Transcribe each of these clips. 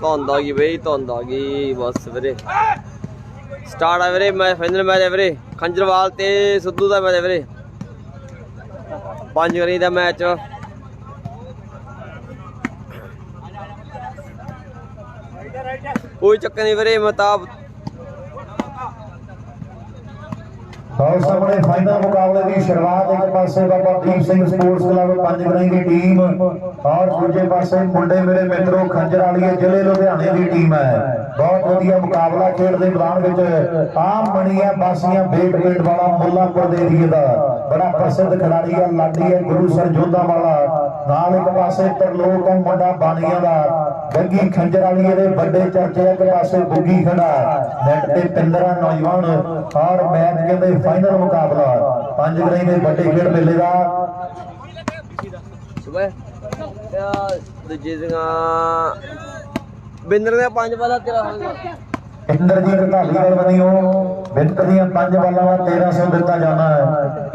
ਧੁੰਦ ਆ ਗਈ ਬਈ, ਧੁੰਦ ਆ ਗਈ ਬਸ ਵੀਰੇ। ਸਟਾਰਟ ਆ ਵੀਰੇ ਮੈਚ, ਫਾਈਨਲ ਮੈਚ ਹੈ ਵੀਰੇ, ਖੰਜਰਵਾਲ ਤੇ ਸਿੱਧੂ ਦਾ ਮੈਚ ਹੈ ਵੀਰੇ, 5 ਗਰੀ ਦਾ ਮੈਚ। ਕੋਈ ਚੱਕਰ ਨਹੀਂ ਵੀਰੇ, ਮਤਾਬ और सामने फाइनल मुकाबले की शुरुआत एक पासे बाबा दीप सिंह स्पोर्ट्स क्लब पंजगराई की टीम और दूजे पासे मुंडे मेरे मित्रों खंजर वाली जिले लुधियाने की टीम है। बहुत वधिया मुकाबला खेडते मैदान विच आम मणिया बासियां बेट पिंड वाला मुल्लापुर दे एरिए का बड़ा प्रसिद्ध खिलाड़ी है, लाडी है गुरुसर जोधा वाला। नाल एक पासे तरलोक है मुंडा बानिया का, गग्गी खंजर वाली दे बड़े चर्चे। एक पासे बुगी खड़ा नेट ते 15 नौजवान और मैच कहते फाइनल मुकाबला पंजगराई के बड़े खेड मेले का। बिंदर ने 5 बाला तेरा इंद्रजीत ढालीवाल बनियो बिंदर दी 5 बालों का 1300 दिता जाना है।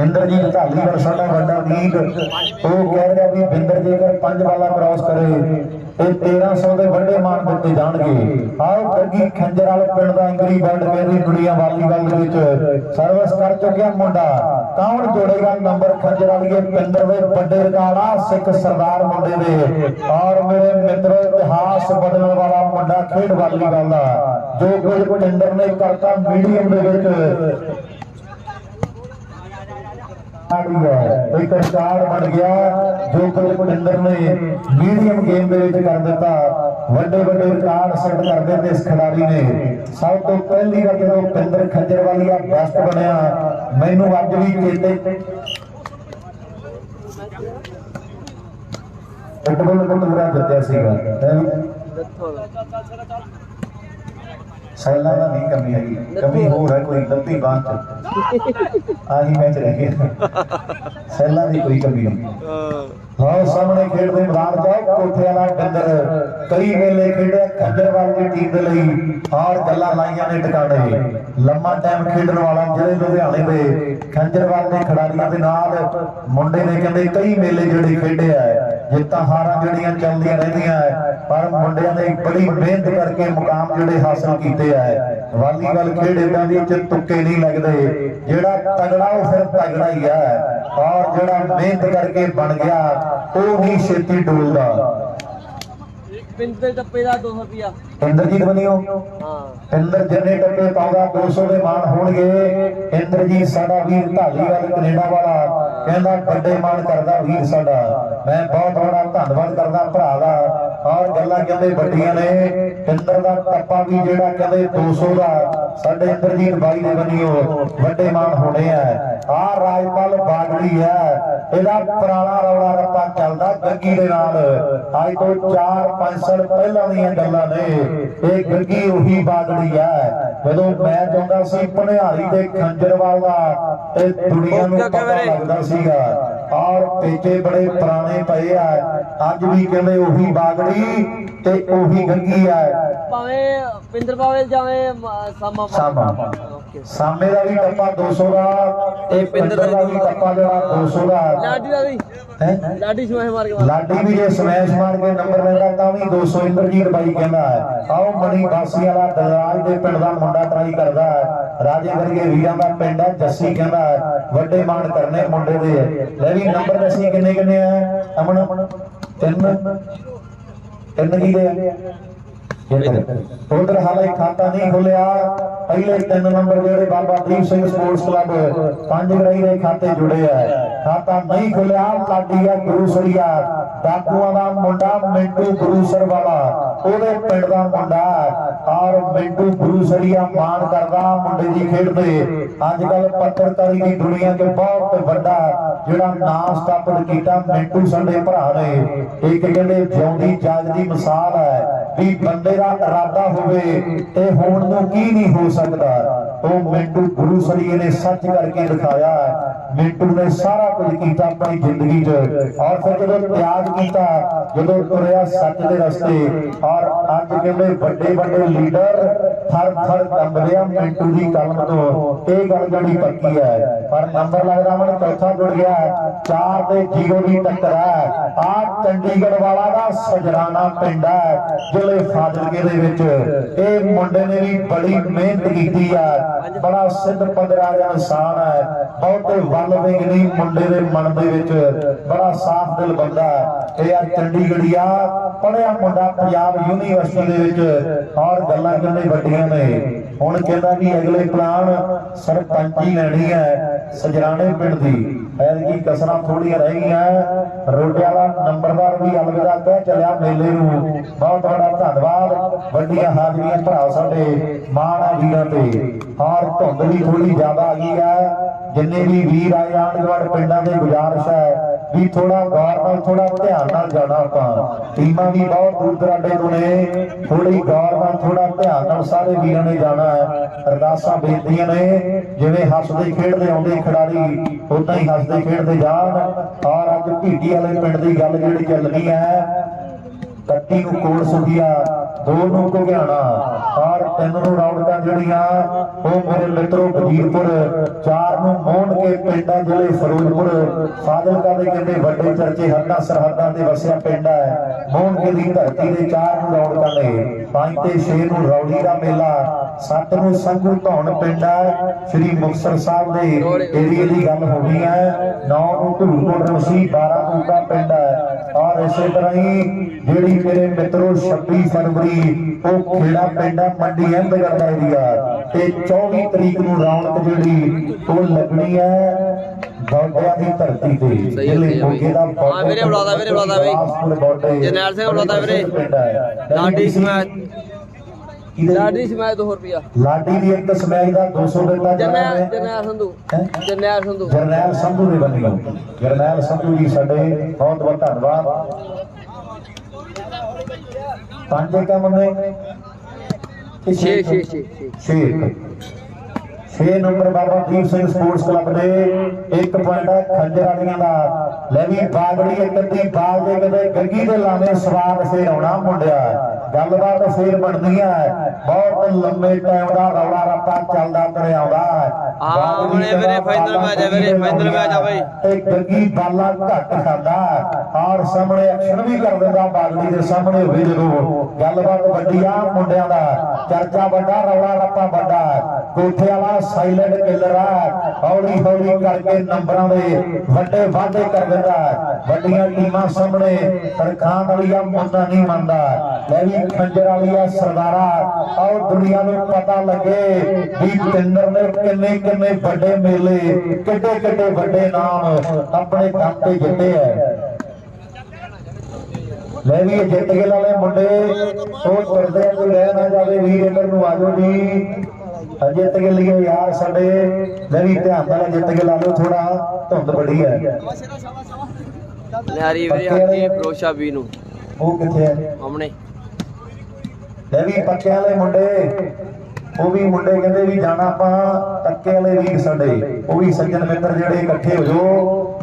इंद्रजीत ढालीवाल साडा वड्डा वीर वो कह रहा भी बिंदर जेकर 5 बाला क्रॉस करे तो 1300 के वड्डे मान दिते जाणगे। आओ गग्गी खंजर वाले पिंड दा इंगली वर्ल्ड कहदी दुनिया वालीबाल दे विच सर्विस कर चुकिया मुंडा। कौन जोड़ेगा नंबर खंजर वाली पिंडर दे बड़े रिकॉर्ड सिख सरदार मुंडे दे। और मेरे मित्रों इतिहास बदलने वाला मुंडा खेड वालीबाल दा जो कुछ पिंडर ने करता मीडियम दे विच एक रिकॉर्ड बन गया। जो कुछ पिंडर ने मीडियम गेम दे विच कर दिता, वड्डे वड्डे रिकॉर्ड सेट कर दिते इस खिलाड़ी ने। सब तो पहली बार जो पिंडर खंजर वालिया बेस्ट बनया मैनू अज भी चेते फुटबॉल पूरा जितया सीगा। सैलां दा नहीं कमी हैगी, कमी हो है कोई लत्ती बांह च आही मैच रह गया। सैलां दी कोई कमी नहीं। हाँ सामने खेड दे मैदान जाओ कोठे वाला डंगर कई मेले खेडे खंजरवाल की टीम के लिए और गल्लां लाइयां ने टिकाणे। लम्मा टाइम खेडण वाला जिले लुधियाने दे खंजरवाल के खिडारियों के नाल मुंडे ने कहंदे कई मेले जिहड़े खेडे है, जित्तां हारां जिहड़ियां चलदियां रहिंदियां है, पर मुंडियां ने बड़ी मेहनत करके मुकाम जिहड़े हासिल कीते है। वालीबाल खेड इदां दी च तुक्के नहीं लगदे, जिहड़ा तगड़ा वो फिर तगड़ा ही है और जिहड़ा मेहनत करके बन गया वो नहीं छेती डोलदा। पिंदर टप्पे का 200 रुपया इंद्रजीत बनियो हाँ इंद्र जिन्ने टप्पे पाउंदा 200 के मान होणगे। इंद्रजीत साडा वीर ढालीवाल कनेडा वाला कहंदा बड़े मान करदा वीर साडा। मैं बहुत बड़ा धन्नवाद करदा भरा दा और गल्लां कहंदे बड़ियां ने। इंद्र दा टप्पा भी जेड़ा कहंदे 200 दा साडे इंद्रजीत बाई दे बनियो बड़े मान होने है। आ राजपाल बागड़ी है, ਇਹਦਾ ਪੁਰਾਣਾ ਰੌਲਾ ਰੱਪਾ ਚੱਲਦਾ ਗੱਗੀ ਦੇ ਨਾਲ ਅੱਜ ਤੋਂ 4-5 ਸਾਲ ਪਹਿਲਾਂ ਦੀਆਂ ਗੱਲਾਂ ਨੇ। ਇਹ ਗੱਗੀ ਉਹੀ ਬਾਗੜੀ ਹੈ ਜਦੋਂ ਮੈਂ ਚਾਹੁੰਦਾ ਸੀ ਭਨਿਆਰੀ ਦੇ ਖੰਜਰਵਾਲ ਦਾ ਤੇ ਦੁਨੀਆ ਨੂੰ ਪਤਾ ਲੱਗਦਾ ਸੀਗਾ। ਔਰ ਪੇਚੇ ਬੜੇ ਪੁਰਾਣੇ ਪਏ ਆ ਅੱਜ ਵੀ ਕਹਿੰਦੇ ਉਹੀ ਬਾਗੜੀ ਤੇ ਉਹੀ ਗੱਗੀ ਹੈ। ਭਾਵੇਂ ਪਿੰਦਰ ਪਾਵੇ ਜਾਵੇਂ ਸਾਮਾ ਸਾਮੇ ਦਾ ਵੀ ਟੱਪਾ 200 ਦਾ ਤੇ ਪਿੰਦਰ ਦਾ ਵੀ ਟੱਪਾ ਜਿਹੜਾ 200 ਦਾ। ਲਾਡੀ ਦਾ ਵੀ ਹੈ, ਲਾਡੀ ਸਮੈਸ਼ ਮਾਰ ਕੇ ਲਾਡੀ ਵੀ ਜੇ ਸਮੈਸ਼ ਮਾਰ ਕੇ ਨੰਬਰ ਲੈਂਦਾ ਤਾਂ ਵੀ 200 ਇੰਦਰਜੀਤ ਬਾਈ ਕਹਿੰਦਾ ਹੈ। ਆਓ ਮਣੀ ਬਾਸੀ ਵਾਲਾ ਦਰਾਜ ਦੇ ਪਿੰਡ ਦਾ ਮੁੰਡਾ ਟਰਾਈ ਕਰਦਾ ਹੈ। ਰਾਜੇ ਵਰਗੇ ਵੀਰਾਂ ਦਾ ਪਿੰਡ ਹੈ। ਜੱਸੀ ਕਹਿੰਦਾ ਵੱਡੇ ਮਾਣ ਕਰਨੇ ਮੁੰਡੇ ਦੇ। ਲੈ ਵੀ ਨੰਬਰ ਦੱਸੀ ਕਿੰਨੇ ਕਿੰਨੇ ਆ ਅਮਨ? 3 ਕੀ ਦੇ उधर हाले खाता नहीं खुलिया। पहले 3 नंबर जेडे बाबा दीप सिंह स्पोर्ट्स क्लब पंजगराई के खाते जुड़े है, खाता नहीं खुलिया। लाडी है गुरुसरिया डाकुआ का मुंडा मिंटू गुरुसर वाला ओदे पिंड दा मुंडा और मिंटू गुरुसरिया मान करदा मुंडे दी खेड ते। अजकल पत्रकारी की दुनिया के बहुत बड़ा जिहड़ा नाम स्थापित कीता मिंटू साडे भरा ने। एक कहंदे जिउंदी जागदी मिसाल है भी बंदे दा इरादा होवे ते होण नूं की नहीं हो सकदा। वो मिंटू गुरुसरिये ने सच करके दिखाया। मिंटू ने सारा कुछ कीता अपनी जिंदगी च और फिर जदों त्याग कीता, जदों तुरिया सच दे रस्ते और अज कहंदे बड़े बड़े लीडर ਥਰ ਥਰ ਕੰਬ ਰਿਹਾ ਮਿੰਟੂ ਦੀ ਕਲਮ ਤੋਂ, ਇਹ ਗੱਲ ਜਿਹੜੀ ਪੱਕੀ ਹੈ। ਪਰ ਨੰਬਰ ਲੱਗਦਾ ਮੈਨੂੰ ਚੌਥਾ ਜੁੜ ਗਿਆ, 4 ਤੇ 0 ਦੀ ਟੱਕਰ ਹੈ। ਆ ਚੰਡੀਗੜ੍ਹ ਵਾਲਾ ਦਾ ਸਜਰਾਣਾ ਪਿੰਡ ਹੈ ਜ਼ਿਲ੍ਹੇ ਫਾਜ਼ਿਲਕੇ ਦੇ ਵਿੱਚ। ਇਹ ਮੁੰਡੇ ਨੇ ਵੀ ਬੜੀ ਮਿਹਨਤ ਕੀਤੀ ਹੈ, ਬੜਾ ਸਿੱਧ ਪੱਧਰਾ ਜਿਹਾ ਇਨਸਾਨ ਹੈ, ਬਹੁਤੇ ਵੱਲ ਵੇਗ ਨਹੀਂ ਮੁੰਡੇ ਦੇ ਮਨ ਦੇ ਵਿੱਚ, ਬੜਾ ਸਾਫ਼ ਦਿਲ ਬੰਦਾ ਹੈ। ਇਹ ਆ ਚੰਡੀਗੜ੍ਹੀਆ ਪੜਿਆ ਮੁੰਡਾ ਪੰਜਾਬ ਯੂਨੀਵਰਸਿਟੀ ਦੇ ਵਿੱਚ, ਔਰ ਗੱਲਾਂ ਕਿੰਨੇ ਵੱਡੀਆਂ ਨੇ। ਹੁਣ ਕਹਿੰਦਾ ਕਿ ਅਗਲੇ ਪਲਾਨ ਸਰਪੰਚੀ ਲੈਣੀ ਹੈ ਸਜਰਾਣੇ ਪਿੰਡ ਦੀ। ਐਤਕੀ ਕਸਰਾਂ ਥੋੜੀਆਂ ਰਹਿ ਗਈਆਂ। ਰੋਟੇ ਵਾਲਾ ਨੰਬਰਦਾਰ ਵੀ ਅਲਵਿਦਾ ਕਹਿ ਚੱਲਿਆ ਮੇਲੇ ਨੂੰ। ਬਹੁਤ ਬੜਾ ਧੰਨਵਾਦ, ਵੱਡੀਆਂ ਹਾਜ਼ਰੀਆਂ ਭਰਾ ਸਾਡੇ, ਮਾਣ ਆ ਵੀਰਾਂ ਤੇ। ਔਰ ਧੁੰਦ ਵੀ ਥੋੜੀ ਜ਼ਿਆਦਾ ਆ ਗਈ ਹੈ। ਜਿੰਨੇ ਵੀ ਵੀਰ ਆਏ ਆਂਢ ਗੁਆਂਢ ਪਿੰਡਾਂ ਦੇ ਗੁਜ਼ਾਰਿਸ਼ ਹੈ ਵੀ ਥੋੜਾ ਗੌਰ ਨਾਲ ਥੋੜਾ ਧਿਆਨ ਨਾਲ ਜਾਣਾ। ਆਪਾਂ ਟੀਮਾਂ ਵੀ ਬਹੁਤ ਦੂਰ ਦਰਾਡੇ ਤੋਂ ਨੇ, ਥੋੜੀ ਗੌਰ ਨਾਲ ਥੋੜਾ ਧਿਆਨ ਨਾਲ ਸਾਰੇ ਵੀਰਾਂ ਨੇ ਜਾਣਾ ਹੈ। ਅਰਦਾਸਾਂ ਬੇਨਤੀਆਂ ਨੇ, ਜਿਵੇਂ ਹੱਸਦੇ ਖੇਡਦੇ ਆਉਂਦੇ ਖਿਡਾਰੀ ਉਦਾਂ ਹੀ ਹੱਸਦੇ ਖੇਡਦੇ ਜਾਣ। ਔਰ ਅੱਜ ਭੀਟੀ ਵਾਲੇ ਪਿੰਡ ਦੀ ਗੱਲ ਜਿਹੜੀ ਚੱਲਣੀ ਹੈ, 31 ਨੂੰ ਕੋਲ ਸੁਖੀਆ, 2 ਨੂੰ ਘੁਗਿਆਣਾ, ਔਰ 3 ਨੂੰ ਰੌਣਕਾਂ ਜਿਹੜੀਆਂ ਉਹ ਮੇਰੇ ਮਿੱਤਰੋ ਵਜੀਰਪੁਰ, 4 ਨੂੰ ਮੋਹਣ ਕੇ ਪਿੰਡਾਂ ਜ਼ਿਲ੍ਹੇ ਫਿਰੋਜ਼ਪੁਰ ਫਾਜ਼ਿਲਕਾ ਦੇ ਕਹਿੰਦੇ ਵੱਡੇ ਚਰਚੇ ਹੱਦਾਂ ਸਰਹੱਦਾਂ ਤੇ ਵਸਿਆ ਪਿੰਡ ਹੈ। ਮੋਹਣ ਕੇ ਦੀ ਧਰਤੀ ਦੇ 4 ਨੂੰ ਰੌਣਕਾਂ ਨੇ, 5 ਤੇ 6 ਨੂੰ ਰੌਲੀ ਦਾ ਮੇਲਾ, 7 ਨੂੰ ਸੰਘੂ ਧੌਣ ਪਿੰਡ ਹੈ ਸ੍ਰੀ ਮੁਕਤਸਰ ਸਾਹਿਬ ਦੇ ਏਰੀਏ ਦੀ ਗੱਲ ਹੋਣੀ ਹੈ। 9 ਨੂੰ ਧੂੜਕੋਟ ਰਮਸੀ, 12 ਨੂੰ ਦਾ ਪਿੰਡ ਹੈ। ਔਰ ਇਸੇ ਤਰ੍ਹਾਂ ਹੀ ਜਿਹੜੀ ਮੇਰੇ ਮਿੱਤਰੋ 26 ਫਰਵਰੀ ਉਹ ਖੇੜਾ ਪਿੰਡ ਹੈ ਮੰਡੀ ਅਹਿਮਦਗੜ੍ਹ ਦਾ ਏਰੀਆ, ਤੇ 24 ਤਰੀਕ ਨੂੰ ਰੌਣਕ ਜਿਹੜੀ ਉਹ ਲੱਗਣੀ ਹੈ ਬੌਡਿਆਂ ਦੀ ਧਰਤੀ ਤੇ। ਜ਼ਿਲ੍ਹੇ ਮੋਗੇ ਦਾ ਹਾਂ ਵੀਰੇ ਬੁਲਾਦਾ, ਵੀਰੇ ਬੁਲਾਦਾ ਬਈ ਜਰਨੈਲ ਸਿੰਘ ਬੁਲਾਦਾ ਵੀਰੇ। ਲਾਡੀ ਸਮੈਤ, ਲਾਡੀ ਸਮੈਤ 200 ਰੁਪਿਆ, ਲਾਡੀ ਦੀ ਇੱਕ ਸਮੈਤ ਦਾ 200 ਦਿੱਤਾ। ਜਰਨੈਲ ਸੰਧੂ, ਜਰਨੈਲ ਸੰਧੂ, ਜਰਨੈਲ ਸੰਧੂ ਦੇ ਬੰਦੇ, ਜਰਨੈਲ ਸੰਧੂ ਜੀ ਸਾਡੇ ਬਹੁਤ ਬਹੁਤ ਧੰਨਵਾਦ। 5 ਕੰਮ ਨੇ 6 number Baba Deep Singh sports club ਦੇ 1 ਪੁਆਇੰਟ ਖੰਜਰ ਵਾਲੀਆਂ ਦਾ। ਲੈ ਵੀ ਬਾਗੜੀ ਇੱਕ ਅੱਧੀ ਬਾਲ ਦੇ ਕਦੇ ਗੱਗੀ ਦੇ ਲਾਵੇਂ ਸਵਾਦ ਫੇਰ ਆਉਣਾ ਮੁੰਡਿਆ, ਗੱਲਬਾਤ ਫੇਰ ਬਣਦੀ ਹੈ। ਬਹੁਤ ਲੰਮੇ ਟਾਈਮ ਦਾ ਰੌਲਾ ਰੱਪਾ ਚੱਲਦਾ ਤੁਰਿਆ ਆਉਂਦਾ। ਵੀਰੇ ਫਾਈਨਲ ਮੈਚ ਹੈ, ਵੀਰੇ ਫਾਈਨਲ ਮੈਚ ਆ ਬਈ। ਤੇ ਗੱਗੀ ਬਾਲਾ ਘੱਟ ਖਾਂਦਾ ਔਰ ਸਾਹਮਣੇ ਐਕਸ਼ਨ ਵੀ ਕਰ ਦਿੰਦਾ, ਬਾਗੜੀ ਦੇ ਸਾਹਮਣੇ ਹੋਵੇ ਜਦੋਂ ਗੱਲਬਾਤ ਵੱਡੀ ਆ ਮੁੰਡਿਆਂ ਦਾ। ਚਰਚਾ ਵੱਡਾ, ਰੌਲਾ ਰੱਪਾ ਵੱਡਾ, ਕੋਠੇ ਵਾਲਾ ਸਾਈਲੈਂਟ ਕਿਲਰ ਆ, ਹੌਲੀ ਹੌਲੀ ਕਰਕੇ ਨੰਬਰਾਂ ਦੇ ਵੱਡੇ ਵਾਅਦੇ ਕਰ ਦਿੰਦਾ। ਵੱਡੀਆਂ ਟੀਮਾਂ ਸਾਹਮਣੇ ਤਰਖਾਨ ਵਾਲੀ ਆ ਮੁੰਡਾ ਨਹੀਂ ਮੰਨਦਾ। ਲੈ ਵੀ ਖੰਜਰ ਵਾਲੀ ਆ ਸਰਦਾਰਾ, ਆਓ ਦੁਨੀਆ ਨੂੰ ਪਤਾ ਲੱਗੇ ਵੀ ਪਿੰਦਰ ਨੇ ਕਿੰਨੇ ਕਿੰਨੇ ਵੱਡੇ ਮੇਲੇ, ਕਿੱਡੇ ਕਿੱਡੇ ਵੱਡੇ ਨਾਮ ਆਪਣੇ ਕੰਮ ਤੇ ਜਿੱਤੇ ਹੈ। ਲੈ ਵੀ ਜਿੱਤ ਕੇ ਵਾਲੇ ਮੁੰਡੇ ਉਹ ਤੁਰਦੇ ਕੋਈ ਰਹਿ ਨਾ ਜਾਵੇ, ਵੀਰ ਇੱਧਰ ਨੂੰ ਆਜੋ ਜੀ। ਜਿੱਤ ਕੇ ਲਿਓ ਯਾਰ ਸਾਡੇ। ਲੈ ਵੀ ਧਿਆਨ ਨਾਲ ਜਿੱਤ ਕੇ ਲਾ ਲਓ, ਥੋੜਾ ਧੁੰਦ ਬੜੀ ਹੈ। ਨਿਆਰੀ ਵੀਰੇ ਹੱਥੀ ਫਰੋਸ਼ਾ ਵੀ ਨੂੰ ਉਹ ਕਿੱਥੇ ਹੈ ਸਾਹਮਣੇ। ਲੈ ਵੀ ਪੱਕਿਆਂ ਵਾਲੇ ਮੁੰਡੇ, ਉਹ ਵੀ ਮੁੰਡੇ ਕਹਿੰਦੇ ਵੀ ਜਾਣਾ ਆਪਾਂ ਟੱਕੇ ਵਾਲੇ ਵੀਰ ਸਾਡੇ, ਉਹ ਵੀ ਸੱਜਣ ਮਿੱਤਰ ਜਿਹੜੇ ਇਕੱਠੇ ਹੋ ਜਾਓ।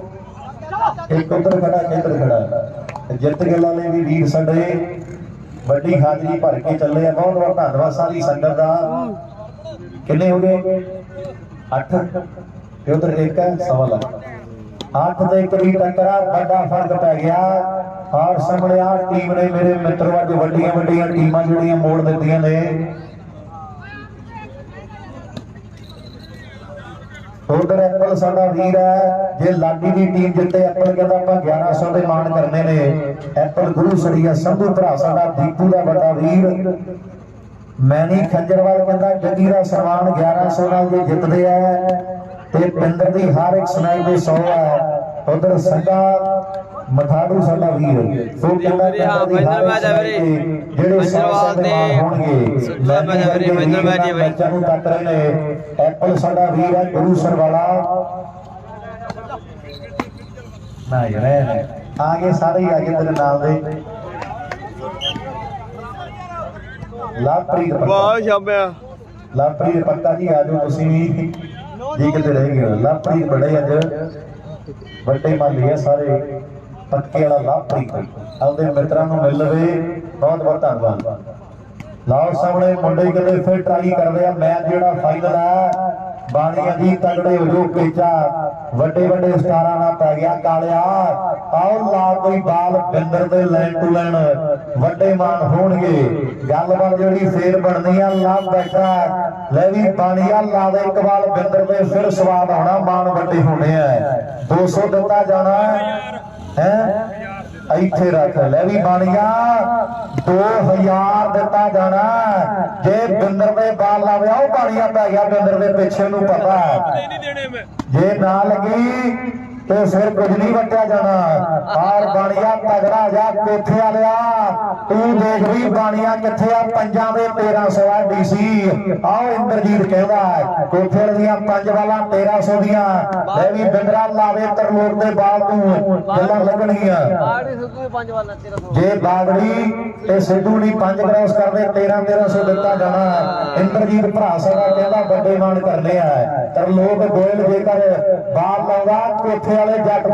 ਇੱਕ ਉੱਧਰ ਖੜਾ, ਇੱਧਰ ਖੜਾ। ਜਿੱਤ ਕੇ ਵਾਲੇ ਵੀ ਵੀਰ ਸਾਡੇ ਵੱਡੀ ਹਾਜ਼ਰੀ ਭਰ ਕੇ ਚੱਲੇ ਆ। ਬਹੁਤ ਬਹੁਤ ਧੰਨਵਾਦ ਸਾਰੀ ਸੰਗਤ ਦਾ। ਕਿੰਨੇ ਹੋ ਗਏ? 8 ਤੇ ਉਧਰ 1 ਹੈ, 1.25 ਲੱਖ। 8 ਤੇ 1 ਦੀ ਟੱਕਰਾ, ਵੱਡਾ ਫਰਕ ਪੈ ਗਿਆ। ਔਰ ਸਾਹਮਣੇ ਆ ਟੀਮ ਨੇ ਮੇਰੇ ਮਿੱਤਰੋ ਅੱਜ ਵੱਡੀਆਂ ਵੱਡੀਆਂ ਟੀਮਾਂ ਜਿਹੜੀਆਂ ਮੋੜ ਦਿੱਤੀਆਂ ਨੇ। ਉਧਰ ਐਪਲ ਸਾਡਾ ਵੀਰ ਹੈ, ਜੇ ਲਾਡੀ ਦੀ ਟੀਮ ਜਿੱਤੇ ਐਪਲ ਕਹਿੰਦਾ ਆਪਾਂ 1100 ਦੇ ਮਾਣ ਕਰਨੇ ਨੇ। ਐਪਲ ਗੁਰੂ ਸੜੀਆ ਸੰਧੂ ਭਰਾ ਸਾਡਾ ਦੀਪੂ ਦਾ ਵੱਡਾ ਵੀਰ। ਮੈਨੀ ਖੰਜਰਵਾਲ ਕਹਿੰਦਾ ਜੱਗੀ ਦਾ ਸਨਮਾਨ 1100 ਨਾਲ ਜੇ ਜਿੱਤਦੇ ਆ ਤੇ ਪਿੰਦਰ ਦੀ ਹਰ ਇੱਕ ਸੁਣਾਈ ਦੇ 100 ਹੈ। ਉਧਰ ਸੰਗਾ ਮਠਾੜੂ ਸਾਡਾ ਵੀਰ, ਉਹ ਕਹਿੰਦਾ ਫਾਈਨਲ ਮੈਚ ਹੈ ਵੀਰੇ, ਜਿਹੜੇ ਖੰਜਰਵਾਲ ਤੇ ਸੁੱਧਾ ਮੈਚ ਹੈ ਵੀਰੇ, ਫਾਈਨਲ ਮੈਚ ਹੈ ਬੱਚਿਆਂ ਨੂੰ ਤੱਕ ਰਹੇ ਨੇ। ਐਪਲ ਸਾਡਾ ਵੀਰ ਹੈ ਗੁਰੂ ਸਰਵਾਲਾ ਨਾ ਯਾਰ, ਆ ਗਏ ਸਾਰੇ ਹੀ ਆ ਗਏ ਤੇਰੇ ਨਾਲ ਦੇ। ਲਾਪਰੀ ਵਾਹ ਸ਼ਾਮਿਆ, ਲਾਪਰੀ ਪੱਕਾ ਜੀ ਆ ਜਾਓ ਤੁਸੀਂ ਵੀ ਜੀ, ਕਿਤੇ ਰਹਿ ਗਏ। ਲਾਪਰੀ ਬੜੇ ਅੱਜ ਵੱਡੇ ਮਾਲੀ ਆ ਸਾਰੇ, ਪੱਕੇ ਵਾਲਾ ਲਾਪਰੀ ਆਪਦੇ ਮਿੱਤਰਾਂ ਨੂੰ ਮਿਲ ਲਵੇ। ਬਹੁਤ ਬਹੁਤ ਧੰਨਵਾਦ। ਲਓ ਸਾਹਮਣੇ ਮੁੰਡੇ ਕਿਤੇ ਫਿਰ ਟਰਾਈ ਕਰਦੇ ਆ ਮੈਚ ਜਿਹੜਾ ਫਾਈਨਲ ਹੈ ਬਾਣੀਆਂ ਜੀ ਤਗੜੇ ਹੋ ਜੋ ਪੇਚਾ ਵੱਡੇ ਵੱਡੇ ਸਟਾਰਾਂ ਨਾਲ ਪੈ ਗਿਆ ਕਾਲਿਆ ਆਓ ਲਾ ਕੋਈ ਬਾਲ ਬਿੰਦਰ ਦੇ ਲੈਣ ਟੂ ਲੈਣ ਵੱਡੇ ਮਾਨ ਹੋਣਗੇ ਗੱਲਬਾਤ ਜਿਹੜੀ ਫੇਰ ਬਣਨੀ ਆ ਲਾ ਬੈਠਾ ਲੈ ਵੀ ਬਾਣੀਆ ਲਾ ਦੇ ਇੱਕ ਬਾਲ ਬਿੰਦਰ ਦੇ ਫਿਰ ਸਵਾਦ ਆਉਣਾ ਮਾਨ ਵੱਡੇ ਹੋਣੇ ਆ 200 ਦਿੱਤਾ ਜਾਣਾ ਹੈ ਇੱਥੇ ਰੱਖ ਲੈ ਵੀ ਬਾਣੀਆ 2000 ਦਿੱਤਾ ਜਾਣਾ ਜੇ ਬਿੰਦਰ ਦੇ ਬਾਲ ਲਾਵੇ ਆਓ ਬਾਣੀਆ ਪੈ ਗਿਆ ਬਿੰਦਰ ਦੇ ਪਿੱਛੇ ਨੂੰ ਪਤਾ ਜੇ ਨਾ ਲੱਗੀ ਤੇ ਫਿਰ ਕੁਝ ਨਹੀਂ ਵੱਟਿਆ ਜਾਣਾ ਆਰ ਬਾਣੀਆ ਤਗੜਾ ਜਾ ਕੋਠੇ ਵਾਲਿਆ ਤੂੰ ਦੇਖ ਵੀ ਬਾਣੀਆ ਕਿੱਥੇ ਆ ਪੰਜਾਂ ਦੇ 1300 ਆ ਡੀਸੀ ਆਓ ਇੰਦਰਜੀਤ ਕਹਿੰਦਾ ਕੋਠੇ ਦੀਆਂ ਪੰਜ ਵਾਲਾਂ 1300 ਦੀਆਂ ਲੈ ਵੀ ਬਿੰਦਰਾ ਲਾਵੇ ਤਰਲੋਕ ਦੇ ਬਾਲ ਨੂੰ ਗੱਲਾਂ ਲੱਗਣਗੀਆਂ ਜੇ ਬਾਗੜੀ ਤੇ ਸਿੱਧੂ ਨਹੀਂ 5 ਕ੍ਰਾਸ ਕਰਦੇ 1300 ਦਿੱਤਾ ਜਾਣਾ ਇੰਦਰਜੀਤ ਭਰਾ ਸਾਡਾ ਕਹਿੰਦਾ ਵੱਡੇ ਮਾਨ ਕਰਨੇ ਆ ਤਰਲੋਕ ਗੋਇਲ ਜੇਕਰ ਬਾਲ ਲਾਉਂਦਾ ਕੋਠੇ ਵਾਲੇ ਜੱਟ